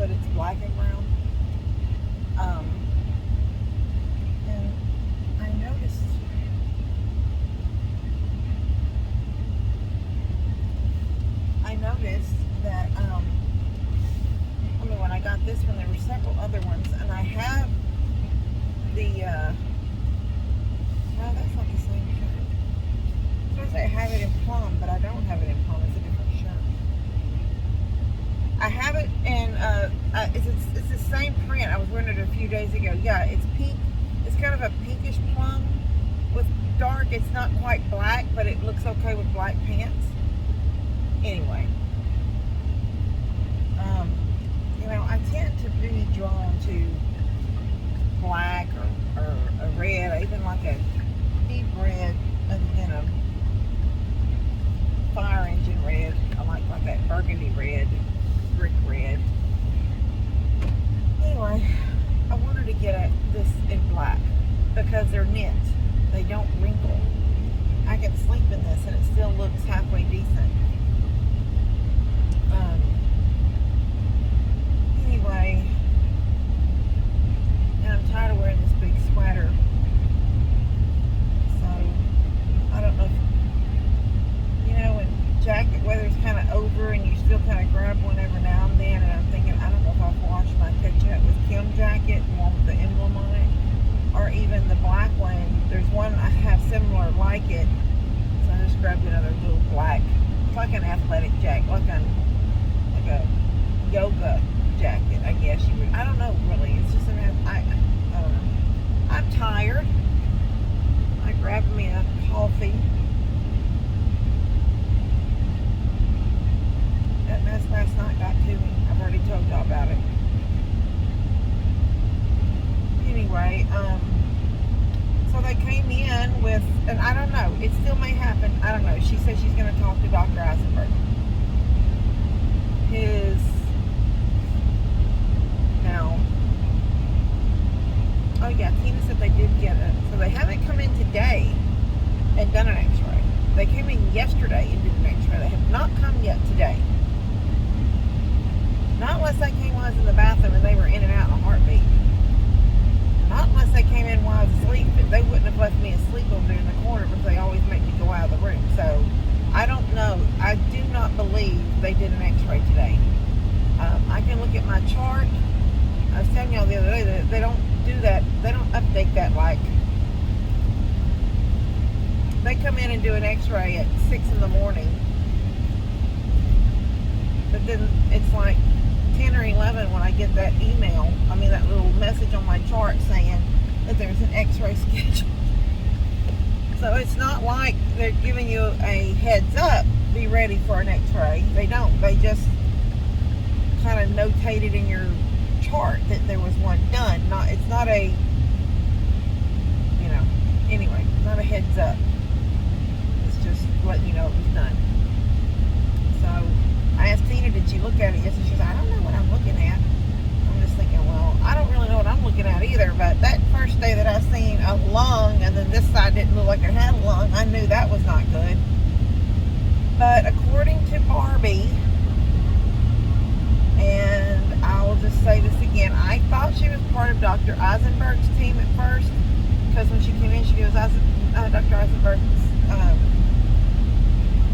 but it's black and brown. And I noticed that, I mean, when I got this one, there were several other ones, and I have the, no, that's not the same shirt. I was supposed to say I have it in plum, but I don't have it in plum. It's a different shirt. I have it in, it's the same print. I was wearing it a few days ago. Yeah, it's pink. It's kind of a pinkish plum with dark. It's not quite black, but it looks okay with black pants. Anyway, you know, I tend to be drawn to black or a red, or even like a deep red, and a fire engine red. I like that burgundy red, brick red. Anyway, I wanted to get this in black because they're knit. They don't wrinkle. I can sleep in this and it still looks halfway decent. Anyway, and I'm tired of wearing this big sweater. So, I don't know if, you know, when jacket weather's kind of over and you still kind of grab one every now and then, and I'm thinking, I don't know if I've washed my Catch Up with Kim jacket, the one with the emblem on it, or even the black one. There's one I have similar like it, so I just grabbed another little black. It's like an athletic jacket, like a yoga jacket, I guess you would. I don't know really. It's just I don't know. I'm tired. I grabbed me a coffee. That mess last night got to me. I've already told y'all about it. Anyway, so they came in with, and I don't know, it still may happen, I don't know. She said she's going to talk to Dr. Eisenberg. Oh yeah, Tina said they did get it. So they haven't come in today and done an x-ray. They came in yesterday and did an x-ray. They have not come yet today. Not unless they came while I was in the bathroom and they were in and out in a heartbeat. Not unless they came in while I was asleep. They wouldn't have left me asleep over there in the corner because they always make me go out of the room. So, I don't know. I do not believe they did an x-ray today. I can look at my chart. I was telling y'all the other day that they don't do that. They don't update that like. They come in and do an x-ray at 6 in the morning. But then it's like 10 or 11 when I get that email. I mean that little message on my chart saying that there's an x-ray scheduled. So it's not like they're giving you a heads up, be ready for an x-ray. They don't. They just kind of notate it in your chart that there was one done. It's not a, you know, anyway, not a heads up. It's just letting you know it was done. So I asked Tina, did she look at it yesterday? She said, I don't know what I'm looking at. I'm just thinking, well, I don't really know what I'm looking at either, but that first day that I seen a lung and then this side didn't look like it had a lung, I knew that was not good. But according to Barbie, and I will just say this again, I thought she was part of Dr. Eisenberg's team at first, because when she came in, she goes, Dr. Eisenberg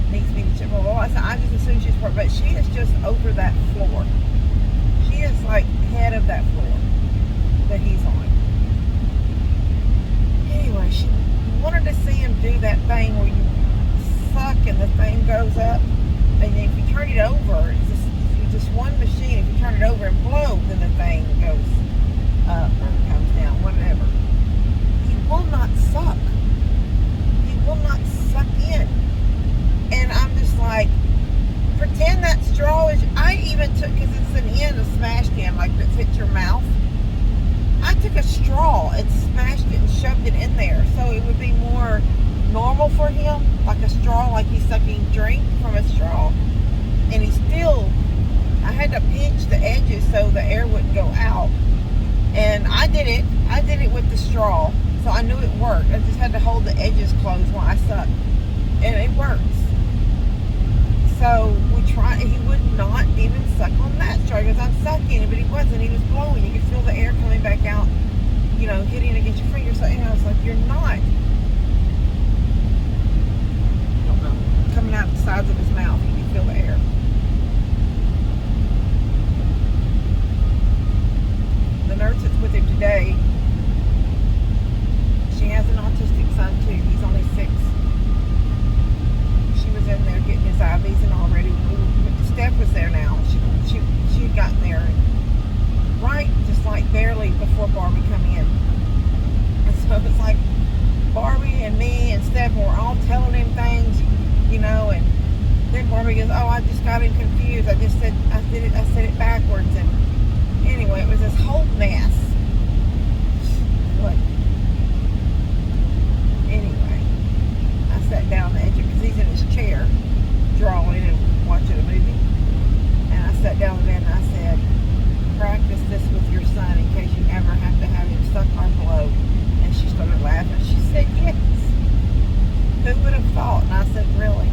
needs me to check. Well, I said, I just assumed she's part, but she is just over that floor. She is like head of that floor that he's on. Anyway, she wanted to see him do that thing where you suck and the thing goes up, and then if you turn it over, it's just one machine. If you turn it over and blow, then the thing goes up or comes down, whatever. He will not suck. He will not suck in. And I'm just like, pretend that straw is, I even took, because it's an end, a smashed end, like that fits your mouth. I took a straw and smashed it and shoved it in there so it would be more normal for him, like a straw, like he's sucking drink from a straw. And he still, I had to pinch the edges so the air wouldn't go out. And I did it with the straw, so I knew it worked. I just had to hold the edges closed while I sucked, and it works. So we tried, he would not even suck on that straw. He goes, I'm sucking, but he wasn't. He was blowing. You could feel the air coming back out, hitting against your fingers. And I was like, you're not. I don't know. Coming out the sides of his mouth. You could feel the air. The nurse that's with him today, she has an autistic son too. He's only 6. She was in there getting his IVs and already. Steph was there now. She had gotten there right, just like barely before Barbie come in. And so it was like Barbie and me and Steph were all telling him things, and then Barbie goes, "Oh, I just got him confused. I said it backwards." And anyway, it was this whole mess. But anyway, I sat down on the edge because he's in his chair drawing and watching a movie. And I sat down with him and I said, practice this with your son in case you ever have to have him suck or blow. And she started laughing. She said, yes. Who would have thought? And I said, really?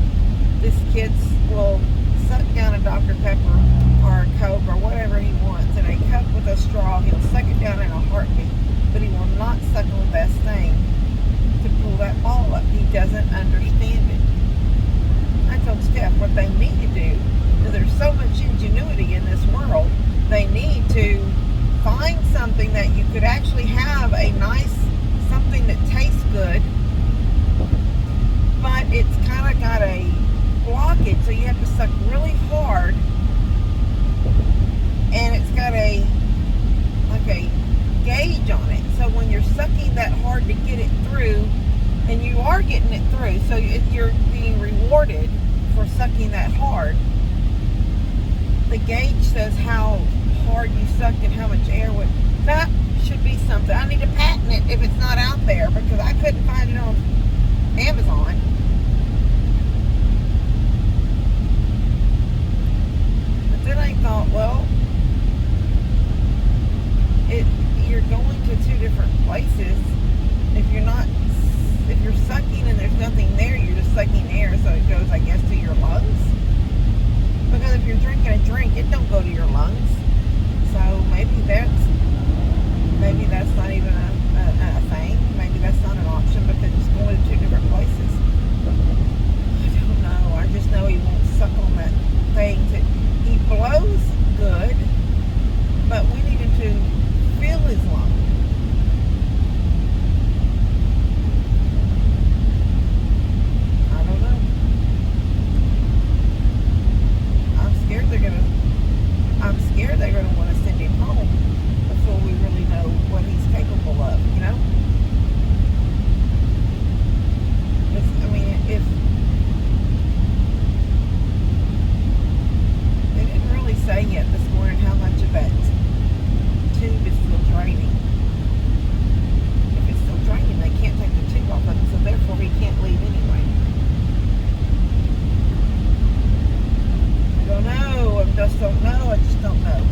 This kid will suck down a Dr. Pepper or a Coke or whatever he wants in a cup with a straw. He'll suck it down in a heartbeat. But he will not suck on the best thing to pull that ball up. He doesn't understand it. I told Steph what they need to do, because there's so much ingenuity in this world, they need to find something that you could actually have a nice, something that tastes good, but it's kind of got a blockage, so you have to suck really hard, and it's got a gauge on it, so when you're sucking that hard to get it through, and you are getting it through, so you're being rewarded for sucking that hard. The gauge says how hard you sucked and how much air would. That should be something. I need to patent it if it's not out there, because I couldn't find it on Amazon. But then I thought, well, you're going to 2 different places. If you're sucking and there's nothing there, you're just sucking air, so it goes, I guess, to your lungs. Because if you're drinking a drink, it don't go to your lungs. So maybe that's not even a thing. Maybe that's not an option, because it's going to 2 different places. I don't know. I just know he won't suck on that thing. He blows good, but we needed to fill his lungs. I'm scared they're gonna want to send him home before we really know what he's capable of, if they didn't really say yet this morning how much of that tube is still draining. If it's still draining, they can't take the tube off of it, so therefore he can't leave anyway. I don't know. I just don't know. I just don't know.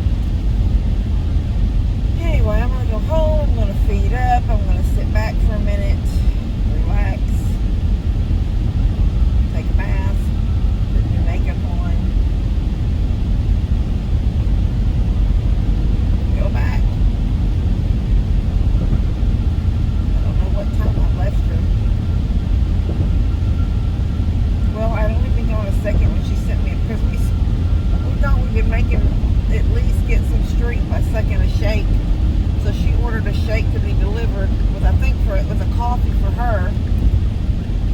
Anyway, I'm going to go home. I'm going to feed up. I'm going to sit back for a minute, relax, take a bath, put your makeup on, go back. I don't know what time I left her. Well, I'd only been gone a second when she sent me a, because we thought we could make him at least get some street by sucking a shake. So she ordered a shake to be delivered with, I think, with a coffee for her.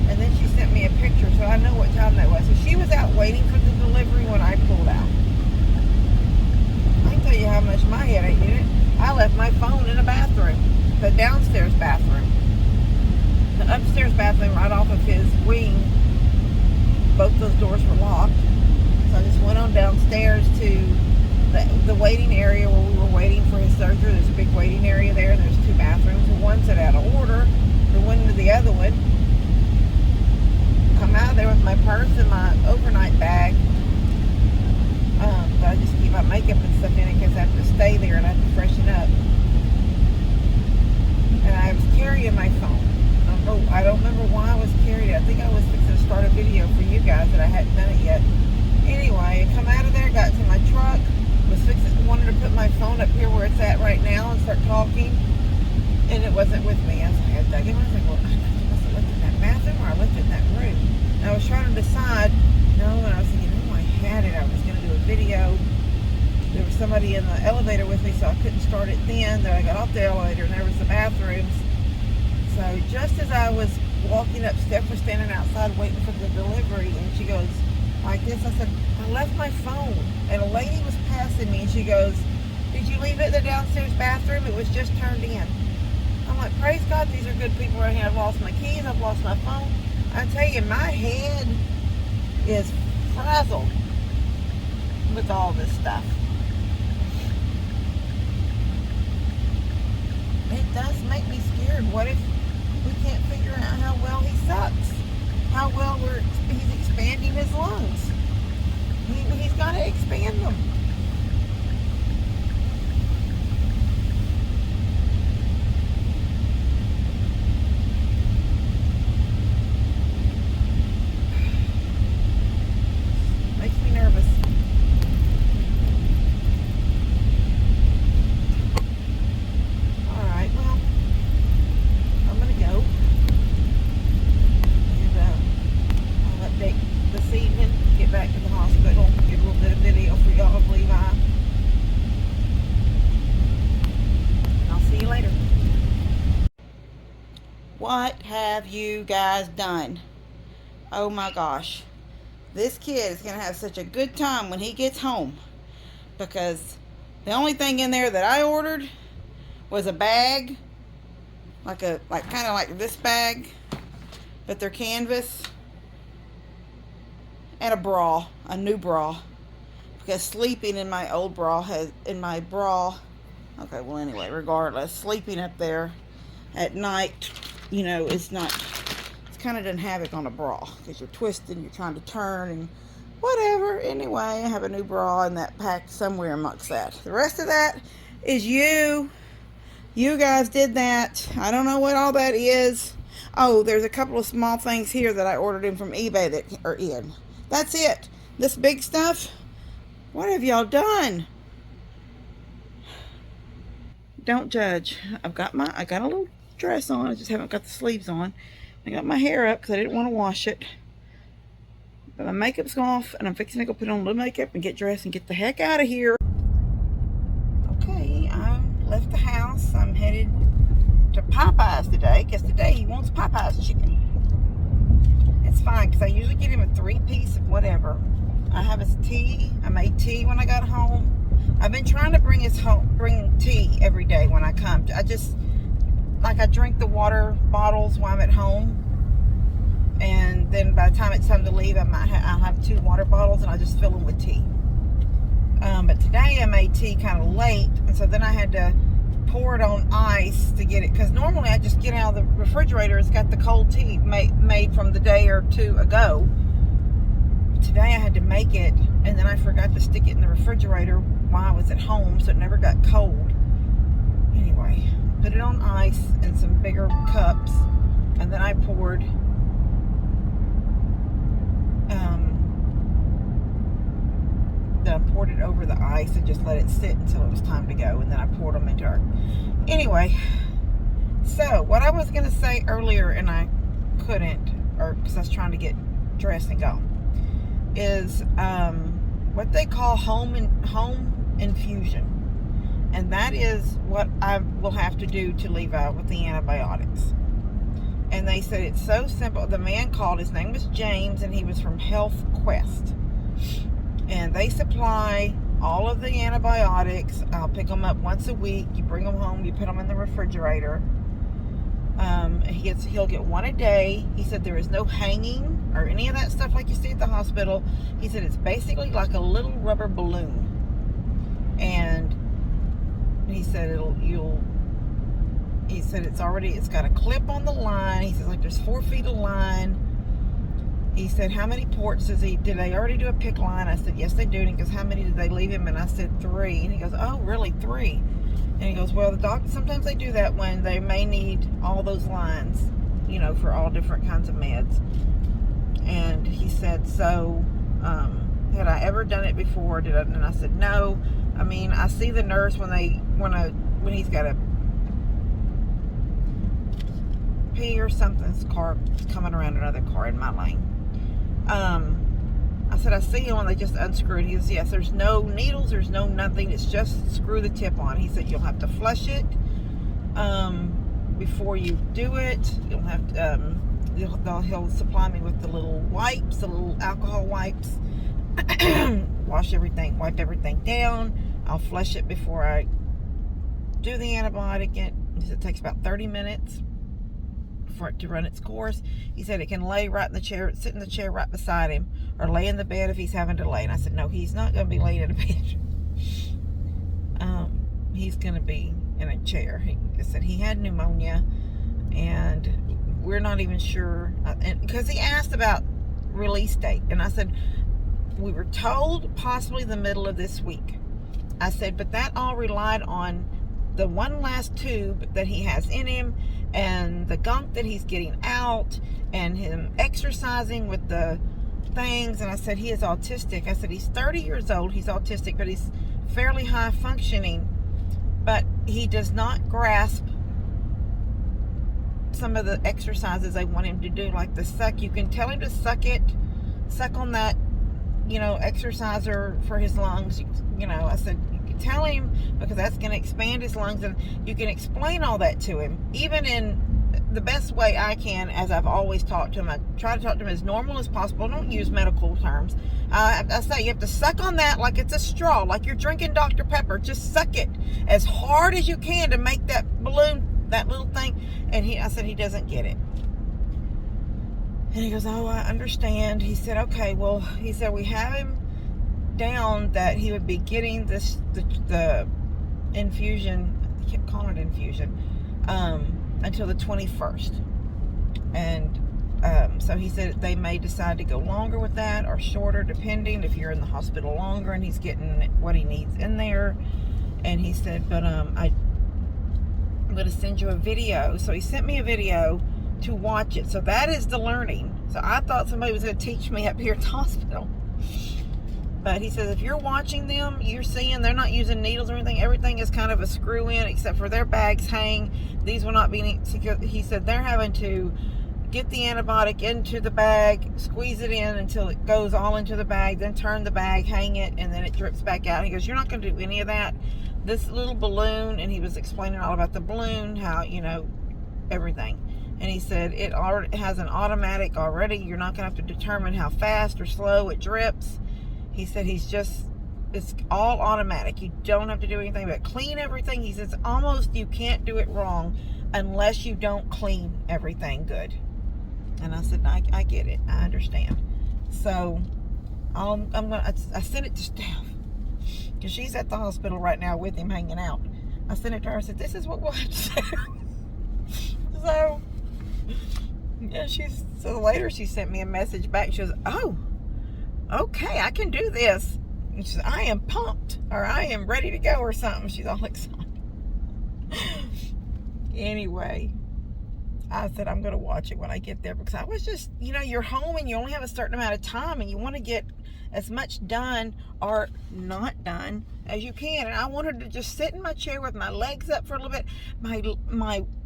And then she sent me a picture, so I know what time that was. So she was out waiting for the delivery when I pulled out. I can tell you how much my headache did it. I left my phone in the bathroom, the downstairs bathroom. The upstairs bathroom right off of his wing, both those doors were locked. So I just went on downstairs to the waiting area where we were waiting for his surgery. There's a big waiting area there. There's 2 bathrooms. One's out of order. We went into the other one. Come out of there with my purse and my overnight bag. But I just keep my makeup and stuff in it because I have to stay there and I have to freshen up. And I was carrying my phone. I don't remember why I was carrying it. I think I was fixing to start a video for you guys that I hadn't done it yet. Anyway, I come out of there, got to my truck, wanted to my phone up here where it's at right now and start talking, and it wasn't with me. I was like, I dug in. I was like, well, I must have left it in that bathroom or I left it in that room. And I was trying to decide. No, and I was thinking, oh, I had it. I was going to do a video. There was somebody in the elevator with me, so I couldn't start it then. Then I got off the elevator, and there was the bathrooms. So just as I was walking up, Steph was standing outside waiting for the delivery, and she goes like this. I said, I left my phone, and a lady was passing me, and she goes, did you leave it in the downstairs bathroom? It was just turned in. I'm like, praise God, these are good people right here. I've lost my keys, I've lost my phone. I tell you, my head is frazzled with all this stuff. It does make me scared. What if we can't figure out how well he sucks? How well he's expanding his lungs? He's got to expand them. Makes me nervous. Back to the hospital, get a little bit of video for y'all of Levi. And I'll see you later. What have you guys done? Oh my gosh. This kid is going to have such a good time when he gets home, because the only thing in there that I ordered was a bag, like kind of like this bag, but they're canvas. And a bra, a new bra, because sleeping in my old bra okay, well anyway, regardless, sleeping up there at night, you know, it's kind of done havoc on a bra, because you're twisting, you're trying to turn, and whatever. Anyway, I have a new bra in that pack somewhere amongst that. The rest of that is you guys did that. I don't know what all that is. Oh, there's a couple of small things here that I ordered in from eBay that are in. That's it. This big stuff, what have y'all done? Don't judge. I got a little dress on. I just haven't got the sleeves on. I got my hair up because I didn't want to wash it. But my makeup's off, and I'm fixing to go put on a little makeup and get dressed and get the heck out of here. Okay, I left the house. I'm headed to Popeye's today, because today he wants Popeye's chicken. It's fine, because I usually get him a 3-piece of whatever. I have his tea. I made tea when I got home. I've been trying to bring tea every day when I come. I drink the water bottles while I'm at home, and then by the time it's time to leave, I'll have 2 water bottles, and I just fill them with tea. But today I made tea kind of late, and so then I had to pour it on ice to get it, because normally I just get out of the refrigerator. It's got the cold tea made from the day or 2 ago. Today I had to make it, and then I forgot to stick it in the refrigerator while I was at home, so it never got cold. Anyway, put it on ice in some bigger cups, and then I poured it over the ice and just let it sit until it was time to go, and then I poured them into her. Anyway, so what I was going to say earlier and I couldn't, or because I was trying to get dressed and go, is what they call home infusion, and that is what I will have to do to Levi with the antibiotics. And they said it's so simple. The man called, his name was James, and he was from Health Quest. And they supply all of the antibiotics. I'll pick them up once a week. You bring them home, you put them in the refrigerator. He'll get 1 a day. He said there is no hanging or any of that stuff like you see at the hospital. He said it's basically like a little rubber balloon. And he said it's got a clip on the line. He says, like, there's 4 feet of line. He said, how many ports did they already do a pick line? I said, yes, they do. And he goes, how many did they leave him? And I said, 3. And he goes, oh, really, 3? And he goes, well, the doctor, sometimes they do that when they may need all those lines, you know, for all different kinds of meds. And he said, so, had I ever done it before? And I said, no. I mean, I see the nurse when he's got a pee or something's car coming around another car in my lane. I said, I see him when they just unscrewed. He goes, yes, there's no needles, there's no nothing. It's just screw the tip on. He said, you'll have to flush it before you do it. You'll have to, he'll supply me with the little wipes, the little alcohol wipes. Wipe everything down. I'll flush it before I do the antibiotic. It takes about 30 minutes for it to run its course. He said it can lay right in the chair, sit in the chair right beside him, or lay in the bed if he's having to lay. And I said, no, he's not going to be laying in a bed. He's going to be in a chair. He said he had pneumonia, and we're not even sure. Because he asked about release date, and I said, we were told possibly the middle of this week. I said, but that all relied on the one last tube that he has in him, and the gunk that he's getting out, and him exercising with the things. And I said, he is autistic. I said, he's 30 years old, he's autistic, but he's fairly high functioning, but he does not grasp some of the exercises they want him to do, like the suck. You can tell him to suck on that, exerciser for his lungs. I said, you can tell him, because that's going to expand his lungs, and you can explain all that to him, even in the best way I can, as I've always talked to him. I try to talk to him as normal as possible. Don't use medical terms. I say, you have to suck on that like it's a straw, like you're drinking Dr. Pepper. Just suck it as hard as you can to make that balloon, that little thing. And I said, he doesn't get it. And he goes, oh, I understand. He said, okay, well, he said, we have him down that he would be getting the infusion, I kept calling it infusion, until the 21st. And so he said they may decide to go longer with that or shorter, depending if you're in the hospital longer and he's getting what he needs in there. And he said, but I'm going to send you a video. So he sent me a video to watch it. So that is the learning. So I thought somebody was going to teach me up here at the hospital. But he says, if you're watching them, you're seeing they're not using needles or anything. Everything is kind of a screw in, except for their bags hang. These will not be, he said they're having to get the antibiotic into the bag, squeeze it in until it goes all into the bag, then turn the bag, hang it, and then it drips back out. He goes, you're not going to do any of that. This little balloon, and he was explaining all about the balloon, how, everything. And he said it already has an automatic already. You're not going to have to determine how fast or slow it drips. He said it's all automatic. You don't have to do anything but clean everything. He says almost you can't do it wrong unless you don't clean everything good. And I said, I get it. I understand. So I sent it to Steph, because she's at the hospital right now with him hanging out. I sent it to her. I said, this is what we'll have to do. So, yeah, so later she sent me a message back. She goes, oh, okay, I can do this. And she said, I am pumped, or I am ready to go, or something. She's all excited. Anyway, I said, I'm going to watch it when I get there, because I was just, you're home and you only have a certain amount of time, and you want to get as much done or not done as you can. And I wanted to just sit in my chair with my legs up for a little bit.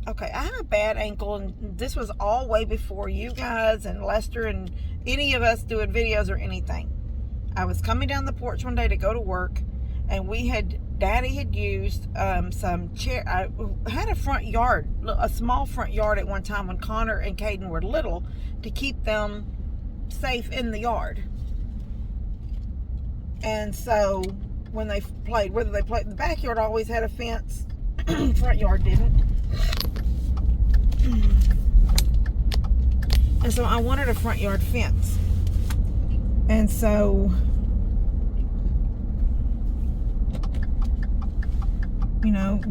Okay, I have a bad ankle, and this was all way before you guys and Lester and any of us doing videos or anything. I was coming down the porch one day to go to work, and Daddy had used some chair. I had a front yard, a small front yard at one time when Connor and Caden were little, to keep them safe in the yard. And so when they played, the backyard always had a fence, front yard didn't. And so I wanted a front yard fence. And so,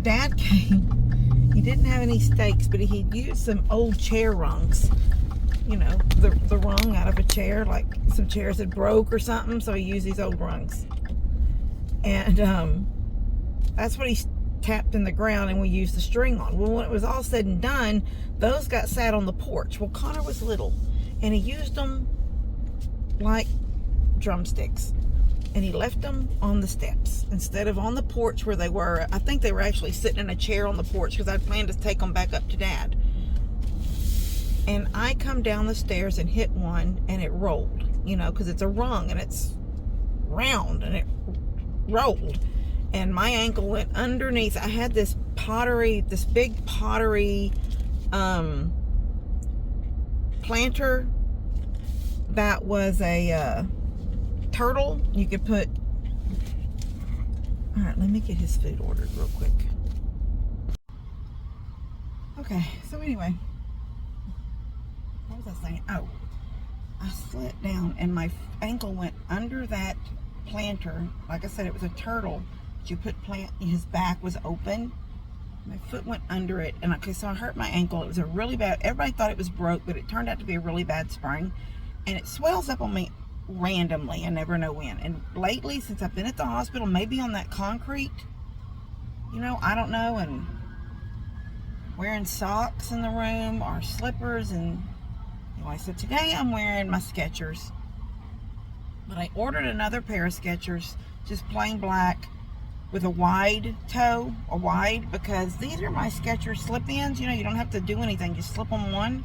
Dad came. He didn't have any stakes, but he'd used some old chair rungs. The rung out of a chair, like some chairs had broke or something, so he used these old rungs. And that's what he tapped in the ground, and we used the string on. Well, when it was all said and done, those got sat on the porch. Well, Connor was little, and he used them like drumsticks. and he left them on the steps instead of on the porch where they were. I think they were actually sitting in a chair on the porch because I planned to take them back up to Dad. And I come down the stairs and hit one, and it rolled, you know, because it's a rung and it's round, and it rolled. And my ankle went underneath. I had this big pottery planter that was a turtle. You could put, all right, let me get his food ordered real quick. Okay, so anyway, what was I saying? Oh, I slipped down and my ankle went under that planter. Like I said, it was a turtle. You put his back was open. My foot went under it, and okay, so I hurt my ankle. It was a really bad, everybody thought it was broke, but it turned out to be a really bad sprain, and it swells up on me randomly. I never know when. And lately, since I've been at the hospital, maybe on that concrete, you know, I don't know, and wearing socks in the room or slippers. And anyway, so today I'm wearing my Skechers, but I ordered another pair of Skechers, just plain black with a wide toe, because these are my Skechers slip-ins. You know, you don't have to do anything, just slip them on.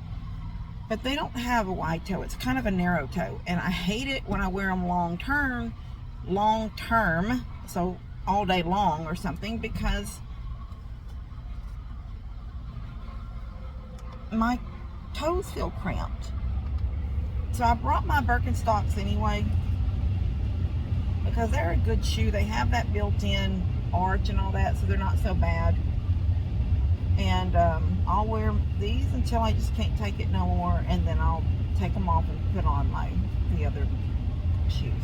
But they don't have a wide toe. It's kind of a narrow toe, and I hate it when I wear them long term, so all day long or something, because my toes feel cramped. So I brought my Birkenstocks anyway, because they're a good shoe. They have that built-in arch and all that, so they're not so bad. And I'll wear these until I just can't take it no more, and then I'll take them off and put on the other shoes.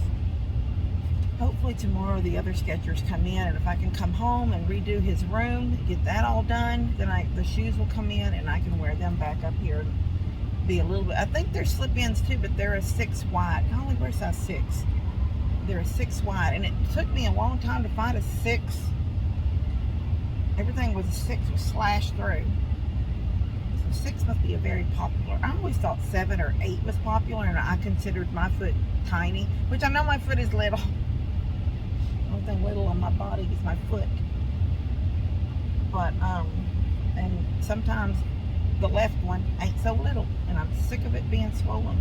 Hopefully tomorrow the other Skechers come in, and if I can come home and redo his room, get that all done, then the shoes will come in and I can wear them back up here and be a little bit. I think they're slip-ins too, but they're a 6 wide. I only wear size 6. They're a 6 wide, and it took me a long time to find a 6. Everything was a 6 was slashed through. So 6 must be a very popular. I always thought 7 or 8 was popular, and I considered my foot tiny, which I know my foot is little. The only thing little on my body is my foot. But and sometimes the left one ain't so little, and I'm sick of it being swollen.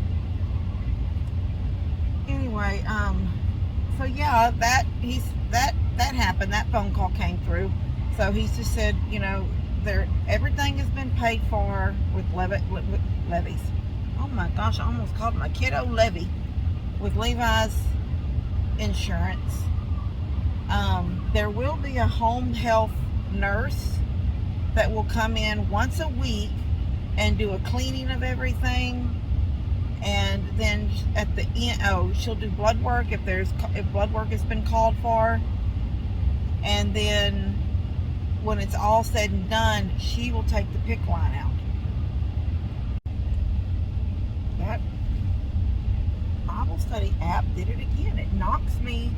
Anyway, so yeah, that happened. That phone call came through. So he's just said, you know, everything has been paid for with levies. Oh my gosh, I almost called my kiddo Levy, with Levi's insurance. There will be a home health nurse that will come in once a week and do a cleaning of everything. And then at the end, she'll do blood work if blood work has been called for. And then when it's all said and done, she will take the PICC line out. That Bible study app did it again. It knocks me.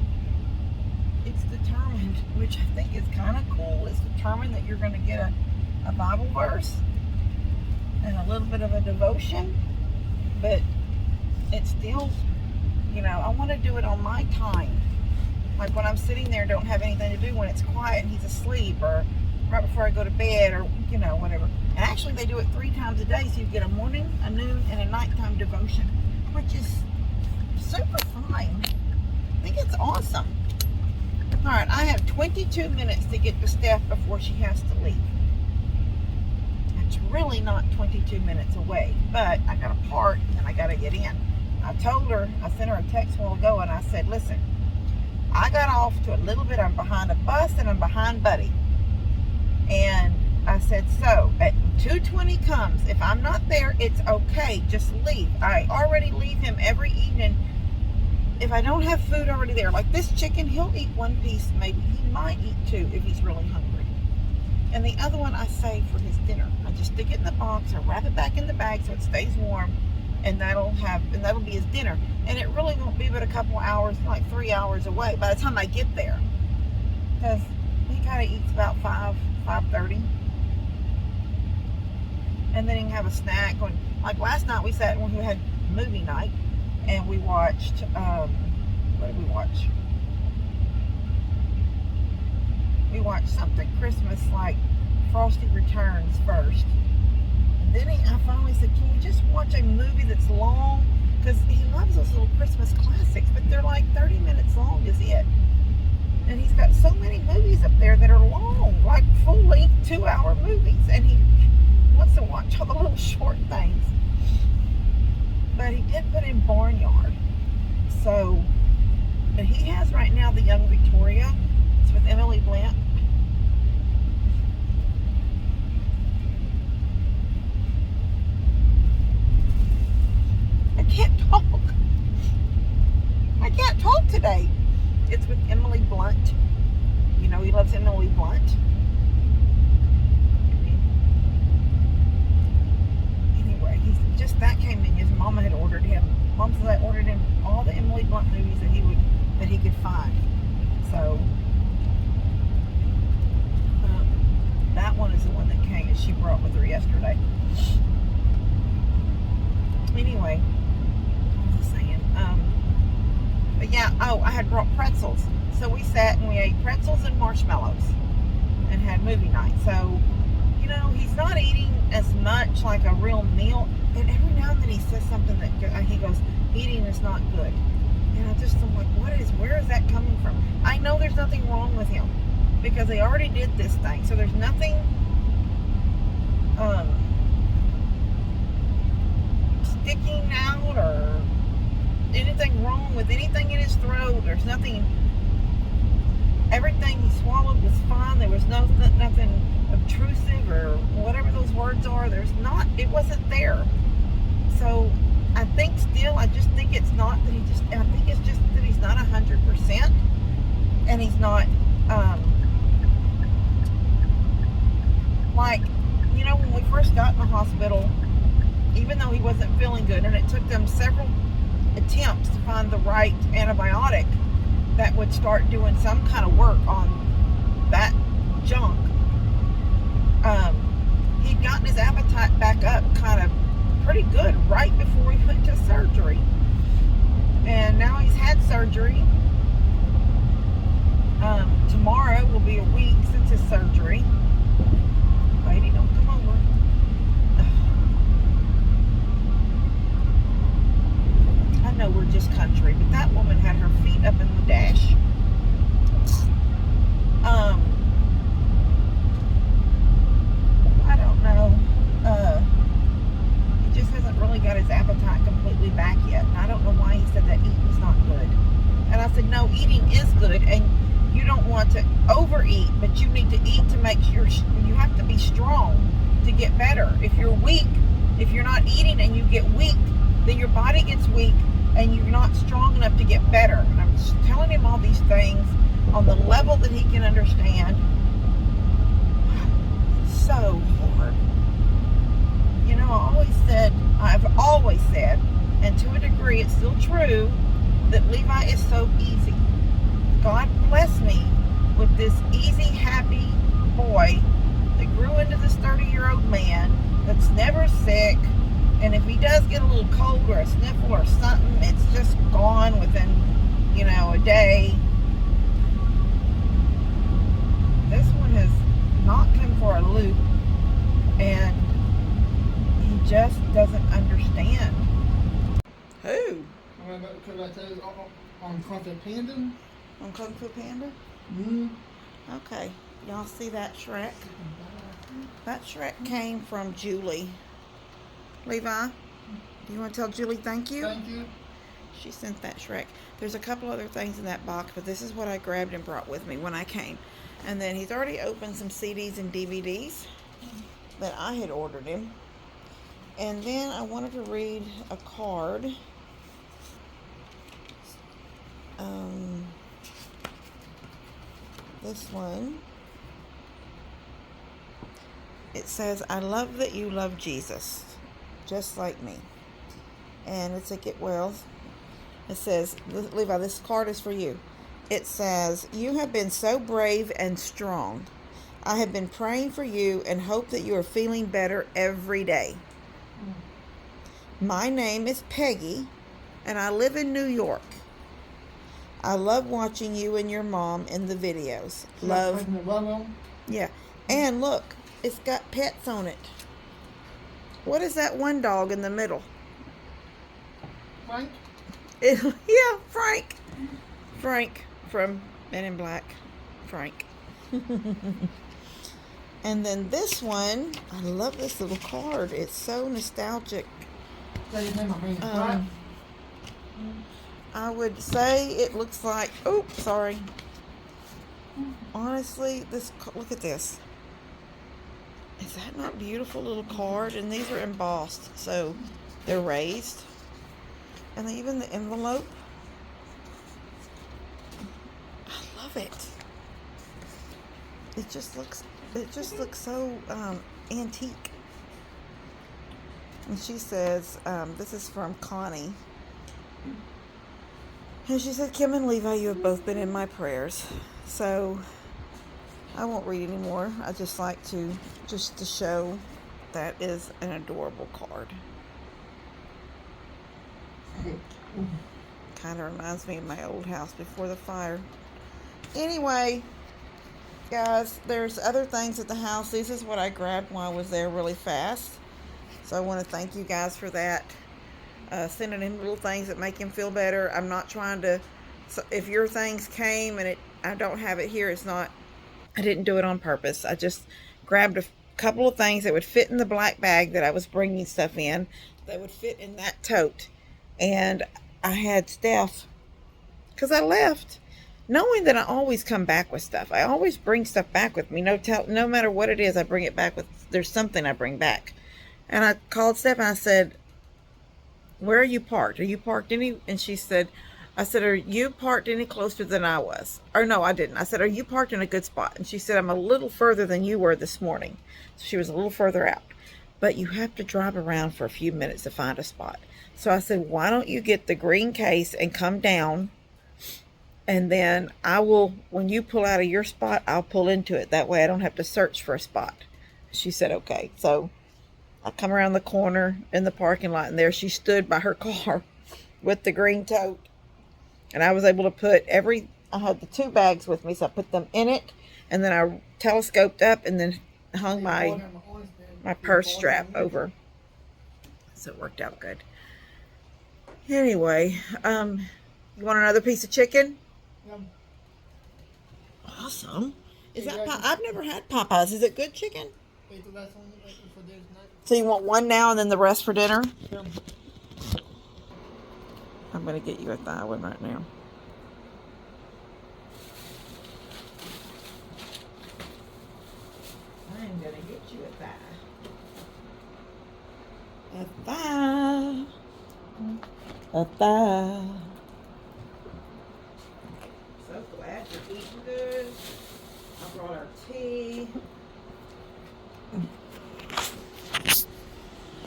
It's determined, which I think is kind of cool. It's determined that you're going to get a Bible verse and a little bit of a devotion. But it's still, you know, I want to do it on my time. Like when I'm sitting there, don't have anything to do, when it's quiet and he's asleep, or right before I go to bed, or, you know, whatever. And actually they do it 3 times a day, so you get a morning, a noon, and a nighttime devotion, which is super fine. I think it's awesome. All right, I have 22 minutes to get to Steph before she has to leave. It's really not 22 minutes away, but I got to park and I got to get in. I told her, I sent her a text a while ago, and I said, listen, I got off to a little bit. I'm behind a bus and I'm behind Buddy. And I said, so at 2:20 comes, if I'm not there, it's okay. Just leave. I already leave him every evening. If I don't have food already there, like this chicken, he'll eat 1 piece, maybe. He might eat 2 if he's really hungry. And the other one I save for his dinner. I just stick it in the box, I wrap it back in the bag so it stays warm, and that'll be his dinner. And it really won't be but a couple hours, like 3 hours away by the time I get there. Because he kind of eats about 5:30. And then he can have a snack. Like last night we sat when we had movie night, and we watched, what did we watch? we watched something Christmas like Frosty Returns first. And then I finally said, can we just watch a movie that's long? Because he loves those little Christmas classics, but they're like 30 minutes long is it. And he's got so many movies up there that are long, like full-length 2-hour movies. And he wants to watch all the little short things. But he did put in Barnyard. So, but he has right now The Young Victoria. It's with Emily Blunt. I can't talk. I can't talk today. It's with Emily Blunt. You know, he loves Emily Blunt. Anyway, he's just that came in. His mama had ordered him. Mom said I ordered him all the Emily Blunt movies that he could find. So that one is the one that came that she brought with her yesterday. Anyway, what was I saying? But yeah, I had brought pretzels. So we sat and we ate pretzels and marshmallows and had movie night. So, you know, he's not eating as much like a real meal. And every now and then he says something that he goes, eating is not good. And I just am like, where is that coming from? I know there's nothing wrong with him because they already did this thing. So there's nothing sticking out or anything wrong with anything in his throat. There's nothing. Everything he swallowed was fine. There was nothing obtrusive or whatever those words are. It wasn't there. So I just think it's not that I think it's just that he's not 100% and he's not, like, you know, when we first got in the hospital, even though he wasn't feeling good and it took them several attempts to find the right antibiotic that would start doing some kind of work on that junk, he'd gotten his appetite back up kind of pretty good right before he went to surgery. And now he's had surgery. Tomorrow will be a week since his surgery. Lady, don't come over. I know we're just country, but that woman had her feet up in the dash. I don't know. He just hasn't really got his appetite completely back yet. And I don't know why he said that eating's not good. And I said, no, eating is good. And you don't want to overeat, but you need to eat to make sure you have to be strong to get better. If you're weak, if you're not eating and you get weak, then your body gets weak and you're not strong enough to get better. And I'm just telling him all these things on the level that he can understand. So hard. You know, I've always said, and to a degree it's still true, that Levi is so easy. God bless me with this easy, happy boy that grew into this 30-year-old man that's never sick. And if he does get a little cold or a sniffle or something, it's just gone within, you know, a day. This one has knocked him for a loop, and he just doesn't understand. Who? On Kung Fu Panda? On Kung Fu Panda? Mm-hmm. Okay. Y'all see that Shrek? That Shrek came from Julie. Levi, do you want to tell Julie thank you? Thank you. She sent that Shrek. There's a couple other things in that box, but this is what I grabbed and brought with me when I came. And then he's already opened some CDs and DVDs that I had ordered him. And then I wanted to read a card. This one. It says, I love that you love Jesus, just like me. And it's a get well. It says, Levi, this card is for you. It says, you have been so brave and strong. I have been praying for you and hope that you are feeling better every day. My name is Peggy, and I live in New York. I love watching you and your mom in the videos. Love. Yeah. And look, it's got pets on it. What is that one dog in the middle? Frank? Yeah, Frank. Frank from Men in Black. Frank. And then this one, I love this little card. It's so nostalgic. I would say it looks like, oh, sorry. Honestly, look at this. Is that not beautiful little card? And these are embossed, so they're raised. And even the envelope. I love it. It just looks so antique. And she says, this is from Connie. And she said, Kim and Levi, you have both been in my prayers. So I won't read anymore. I just like to show that is an adorable card. Kind of reminds me of my old house before the fire. Anyway, guys, there's other things at the house. This is what I grabbed while I was there really fast. So I want to thank you guys for that. Sending him little things that make him feel better. I'm not trying to, so if your things came and I don't have it here, it's not, I didn't do it on purpose. I just grabbed a couple of things that would fit in the black bag that I was bringing stuff in, that would fit in that tote. And I had Steph, because I left knowing that I always come back with stuff. I always bring stuff back with me. No matter what it is, I bring it back with, there's something I bring back. And I called Steph and I said, where are you parked? Are you parked any? And she said, I said, are you parked any closer than I was? Or no, I didn't. I said, are you parked in a good spot? And she said, I'm a little further than you were this morning. So she was a little further out. But you have to drive around for a few minutes to find a spot. So I said, why don't you get the green case and come down? And then I will, when you pull out of your spot, I'll pull into it. That way I don't have to search for a spot. She said, okay. So I come around the corner in the parking lot, and there she stood by her car with the green tote. And I was able to put I had the 2 bags with me, so I put them in it, and then I telescoped up and then hung my purse strap over. So it worked out good. Anyway, you want another piece of chicken? Yeah. Awesome. Is that I've never had Popeyes. Is it good chicken? So you want one now and then the rest for dinner? Yeah. I'm going to get you a thigh one right now. I'm going to get you a thigh. A thigh. A thigh. So glad you're eating good. I brought our tea.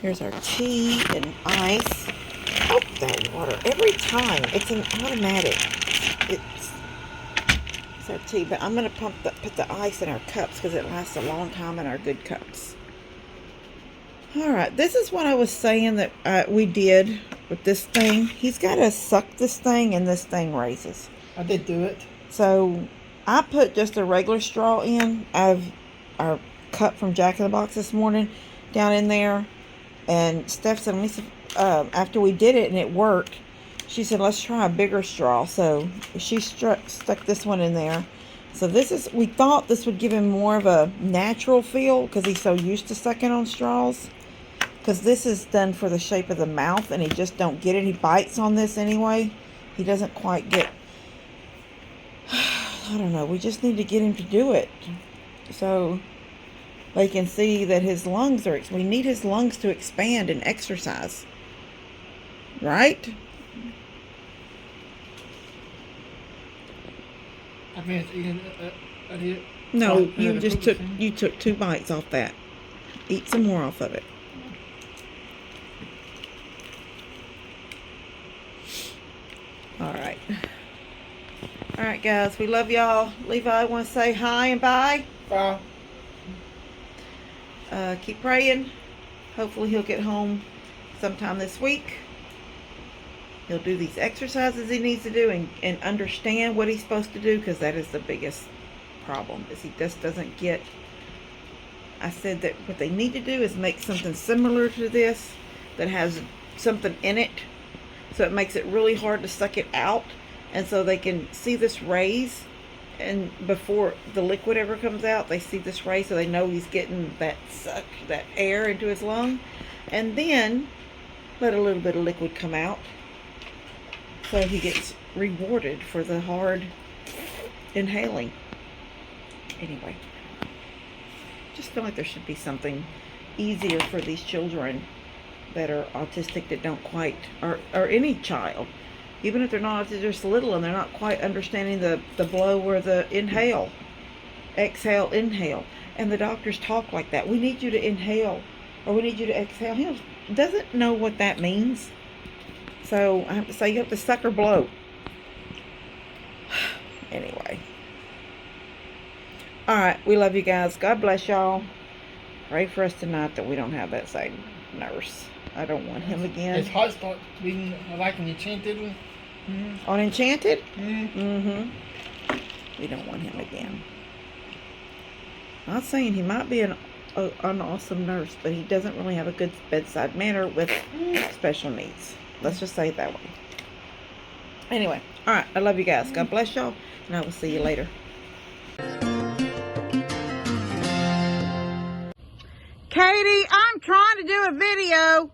Here's our tea and ice. Oh, that water. Every time. It's an automatic. It's our tea. But I'm going to put the ice in our cups because it lasts a long time in our good cups. Alright. This is what I was saying that we did with this thing. He's got to suck this thing and this thing raises. I did do it. So I put just a regular straw in. I've our cup from Jack in the Box this morning down in there. And Steph said, let me see, after we did it and it worked, she said, let's try a bigger straw. So she stuck this one in there. So we thought this would give him more of a natural feel because he's so used to sucking on straws. Because this is done for the shape of the mouth and he just don't get it. He bites on this anyway. He doesn't quite get, I don't know. We just need to get him to do it. So they can see that his lungs we need his lungs to expand and exercise. Right? I mean, it's eating it. No, you took 2 bites off that. Eat some more off of it. Alright. Alright, guys. We love y'all. Levi, want to say hi and bye? Bye. Keep praying. Hopefully he'll get home sometime this week. He'll do these exercises he needs to do and understand what he's supposed to do, because that is the biggest problem, is he just doesn't get. I said that what they need to do is make something similar to this that has something in it, so it makes it really hard to suck it out, and so they can see this raise, and before the liquid ever comes out, they see this raise, so they know he's getting that suck, that air into his lung, and then let a little bit of liquid come out, so he gets rewarded for the hard inhaling. Anyway, just feel like there should be something easier for these children that are autistic, that don't quite, or any child, even if they're not autistic, they're just little and they're not quite understanding the blow or the inhale, exhale, inhale, and the doctors talk like that. We need you to inhale, or we need you to exhale. He doesn't know what that means, so I have to say you have to suck or blow. Anyway, all right, we love you guys. God bless y'all. Pray for us tonight that we don't have that same nurse. I don't want him again. His heart starts beating like an enchanted one. On Enchanted? Mm-hmm. We don't want him again. Not saying he might be an awesome nurse, but he doesn't really have a good bedside manner with special needs. Let's just say it that way. Anyway, all right, I love you guys. God bless y'all, and I will see you later. Katie, I'm trying to do a video.